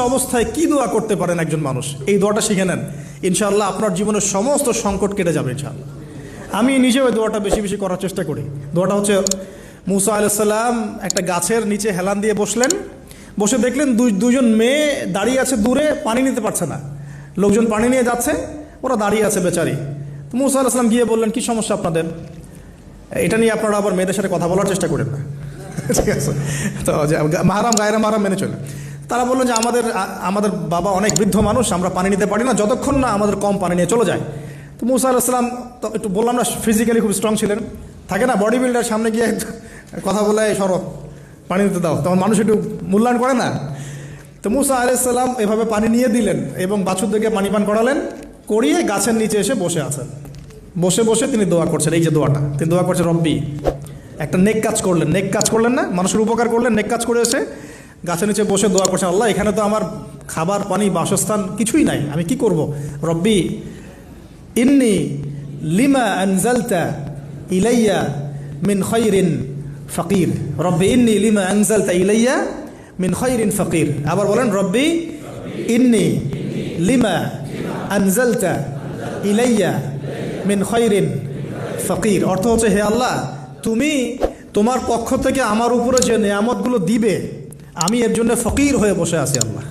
অবস্থায় কি দোয়া করতে পারেন একজন মানুষ, এই দোয়াটা শিখে নেন, ইনশাআল্লাহ আপনার জীবনের সমস্ত সংকট কেটে যাবে ইনশাআল্লাহ। আমি নিজেও এই দোয়াটা বেশি বেশি করার চেষ্টা করি। দোয়াটা হচ্ছে, মুসা আলাইহিস সালাম একটা গাছের নিচে হেলান দিয়ে বসলেন, বসে দেখলেন দুজন মেয়ে দাঁড়িয়ে আছে দূরে, পানি নিতে পারছে না, লোকজন পানি নিয়ে যাচ্ছে, ওরা দাঁড়িয়ে আছে বেচারি। তো মুসা আলাইহিস সালাম গিয়ে বললেন, কি সমস্যা আপনাদের? এটা নিয়ে আপনারা আবার মেয়েদের সাথে কথা বলার চেষ্টা করেন না, ঠিক আছে? তো মাহারাম গায়রা মাহারাম মেনে চলে। তারা বললেন যে আমাদের বাবা অনেক বৃদ্ধ মানুষ, আমরা পানি নিতে পারি না যতক্ষণ না আমাদের কম পানি নিয়ে চলে যায়। তো মুসা আলাইহিস সালাম তো একটু বললাম না, ফিজিক্যালি খুব স্ট্রং ছিলেন, থাকে না বডি বিল্ডার, সামনে গিয়ে কথা বলে সরো পানি নিতে দাও, তখন মানুষ একটু মূল্যায়ন করে না। তো মুসা আলাইহিস সালাম এভাবে পানি নিয়ে দিলেন এবং বাছুরদেরকে পানি পান করালেন, করিয়ে গাছের নিচে এসে বসে আছেন। বসে বসে তিনি দোয়া করছেন, এই যে দোয়াটা তিনি দোয়া করছেন, রব্বি, একটা নেক কাজ করলেন, নেক কাজ করলেন না, মানুষের উপকার করলেন, নেক কাজ করে এসে গাছের নিচে বসে দোয়া করছেন, আল্লাহ এখানে তো আমার খাবার পানি বাসস্থান কিছুই নাই, আমি কি করব? রব্বি ইন্নি লিমা আনজালতা ইলাইয়া মিন খায়রিন ফাকির, রব্বি ইন্নি লিমা আনজালতা ইলাইয়া মিন খায়রিন ফাকির। আবার বলেন, রব্বি ইন্নি লিমা আনজালতা ইলাইয়া মিন খায়রিন ফাকির। অর্থ হচ্ছে, হে আল্লাহ, তুমি তোমার পক্ষ থেকে আমার উপরে যে নেয়ামতগুলো দিবে, আমি এর জন্য ফকির হয়ে বসে আছি আল্লাহ।